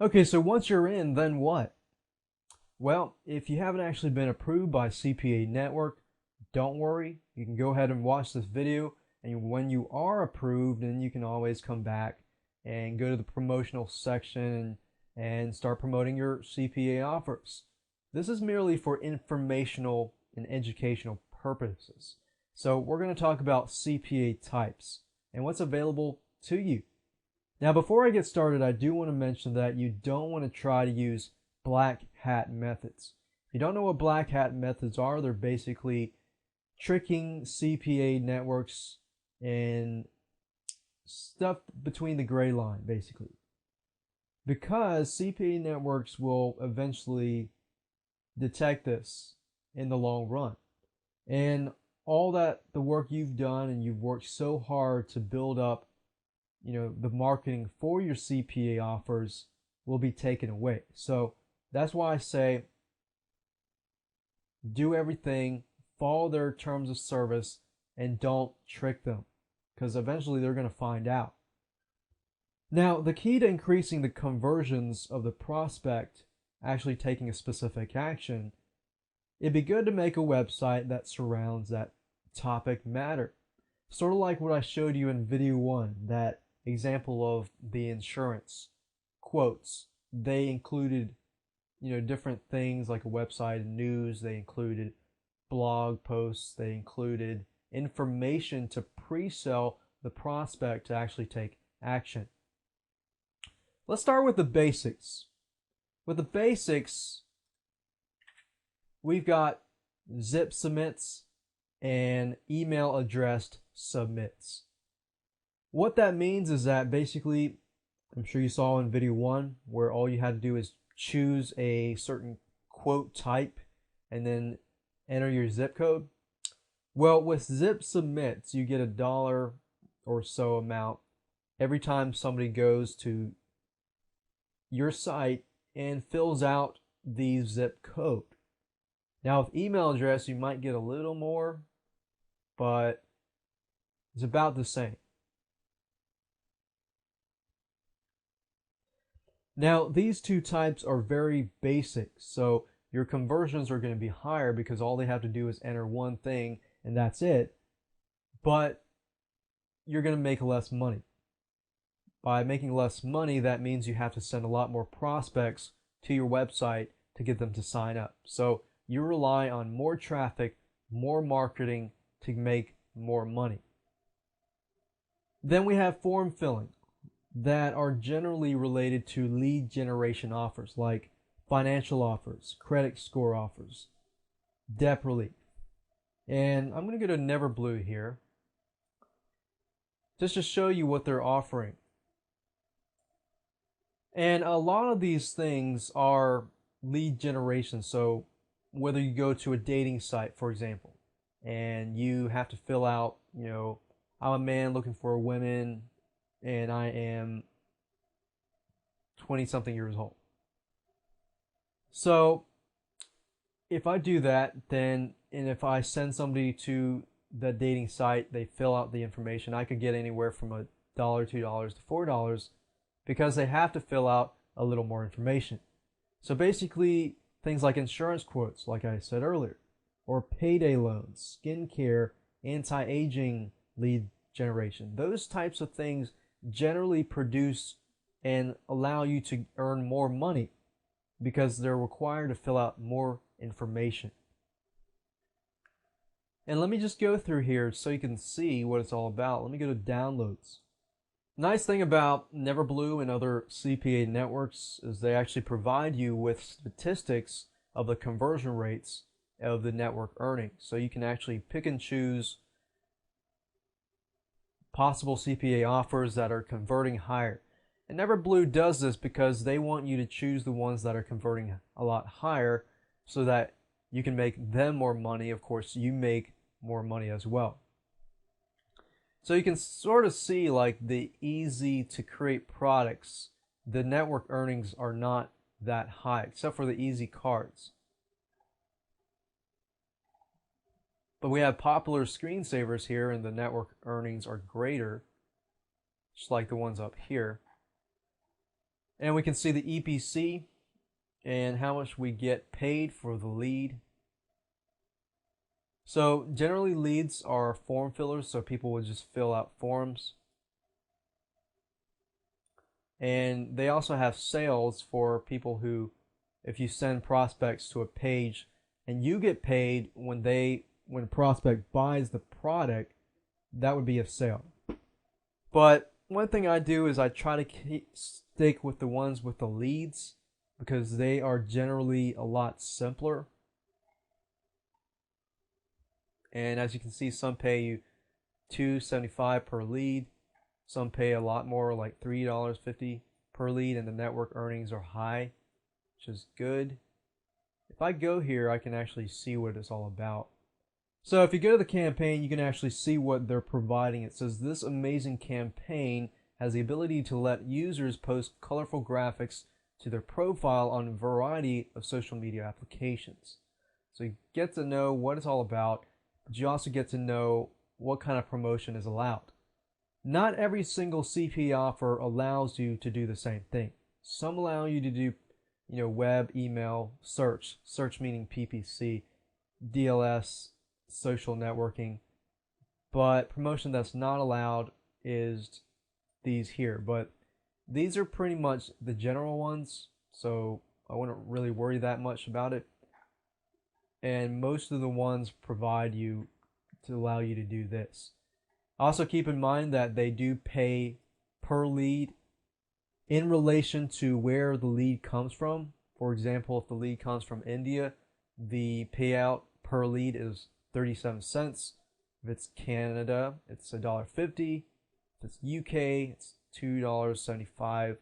Okay, so once you're in, then what? Well, if you haven't actually been approved by CPA Network, don't worry. You can go ahead and watch this video, and when you are approved, then you can always come back and go to the promotional section and start promoting your CPA offers. This is merely for informational and educational purposes. So we're going to talk about CPA types and what's available to you. Now, before I get started, I do want to mention that you don't want to try to use black hat methods. If you don't know what black hat methods are, they're basically tricking CPA networks and stuff between the gray line, basically. Because CPA networks will eventually detect this in the long run. And all that the work you've done, and you've worked so hard to build up, the marketing for your CPA offers, will be taken away. So that's why I say do everything, follow their terms of service, and don't trick them, because eventually they're going to find out. Now, the key to increasing the conversions of the prospect actually taking a specific action, it'd be good to make a website that surrounds that topic matter. Sort of like what I showed you in video 1, that example of the insurance quotes. They included, different things like a website and news. They included blog posts. They included information to pre-sell the prospect to actually take action. Let's start with the basics. With the basics, we've got zip submits and email addressed submits. What that means is that basically, I'm sure you saw in video 1, where all you had to do is choose a certain quote type and then enter your zip code. Well, with zip submits, you get $1 or so amount every time somebody goes to your site and fills out the zip code. Now, with email address, you might get a little more, but it's about the same. Now, these two types are very basic, so your conversions are going to be higher because all they have to do is enter one thing and that's it, but you're going to make less money. By making less money, that means you have to send a lot more prospects to your website to get them to sign up. So you rely on more traffic, more marketing to make more money. Then we have form filling that are generally related to lead generation offers, like financial offers, credit score offers, debt relief. And I'm going to go to Neverblue here just to show you what they're offering. And a lot of these things are lead generation. So whether you go to a dating site, for example, and you have to fill out, I'm a man looking for a woman, and I am 20-something years old. So if I do that, and if I send somebody to the dating site, they fill out the information, I could get anywhere from $1, $2 to $4 because they have to fill out a little more information. So basically, things like insurance quotes, like I said earlier, or payday loans, skincare, anti-aging lead generation. Those types of things generally produce and allow you to earn more money because they're required to fill out more information. And let me just go through here so you can see what it's all about. Let me go to downloads. Nice thing about Neverblue and other CPA networks is they actually provide you with statistics of the conversion rates of the network earnings. So you can actually pick and choose possible CPA offers that are converting higher. And Neverblue does this because they want you to choose the ones that are converting a lot higher so that you can make them more money. Of course, you make more money as well. So you can sort of see, like, the easy to create products, the network earnings are not that high, except for the easy cards. But we have popular screensavers here, and the network earnings are greater, just like the ones up here. And we can see the EPC and how much we get paid for the lead. So generally leads are form fillers, so people would just fill out forms. And they also have sales for people who, if you send prospects to a page and you get paid when prospect buys the product, that would be a sale. But one thing I do is I try to stick with the ones with the leads because they are generally a lot simpler. And as you can see, some pay you $2.75 per lead. Some pay a lot more, like $3.50 per lead, and the network earnings are high, which is good. If I go here, I can actually see what it's all about. So if you go to the campaign, you can actually see what they're providing. It says this amazing campaign has the ability to let users post colorful graphics to their profile on a variety of social media applications. So you get to know what it's all about, but you also get to know what kind of promotion is allowed. Not every single CPA offer allows you to do the same thing. Some allow you to do, web, email, search meaning PPC, DLS, social networking, but promotion that's not allowed is these here. But these are pretty much the general ones, so I wouldn't really worry that much about it. And most of the ones provide you to allow you to do this. Also keep in mind that they do pay per lead in relation to where the lead comes from. For example, if the lead comes from India, the payout per lead is 37 cents. If it's Canada, it's $1.50. If it's UK, it's $2.75,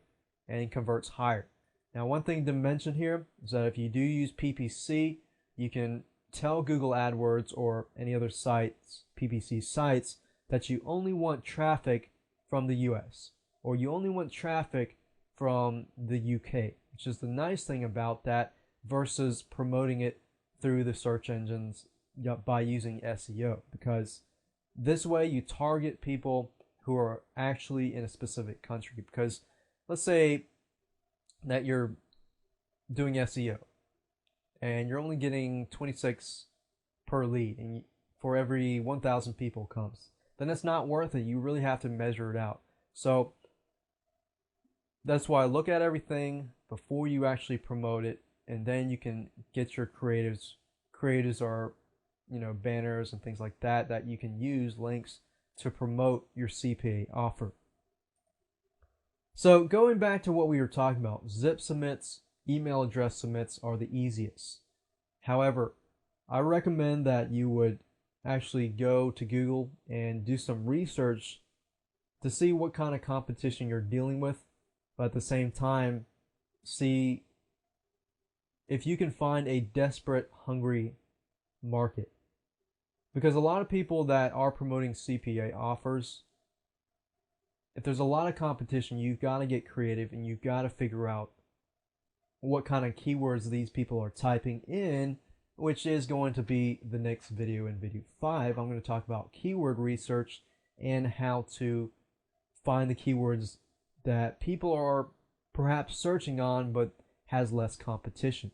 and it converts higher. Now, one thing to mention here is that if you do use PPC, you can tell Google AdWords or any other sites, PPC sites, that you only want traffic from the US, or you only want traffic from the UK, which is the nice thing about that versus promoting it through the search engines by using SEO, because this way you target people who are actually in a specific country. Because let's say that you're doing SEO and you're only getting 26 per lead, and for every 1,000 people comes, then it's not worth it. You really have to measure it out. So that's why I look at everything before you actually promote it, and then you can get your creatives. Creatives are, banners and things like that you can use, links to promote your CPA offer. So going back to what we were talking about, zip submits, email address submits are the easiest. However, I recommend that you would actually go to Google and do some research to see what kind of competition you're dealing with, but at the same time, see if you can find a desperate, hungry market. Because a lot of people that are promoting CPA offers, if there's a lot of competition, you've got to get creative and you've got to figure out what kind of keywords these people are typing in, which is going to be the next video. In video 5, I'm going to talk about keyword research and how to find the keywords that people are perhaps searching on but has less competition.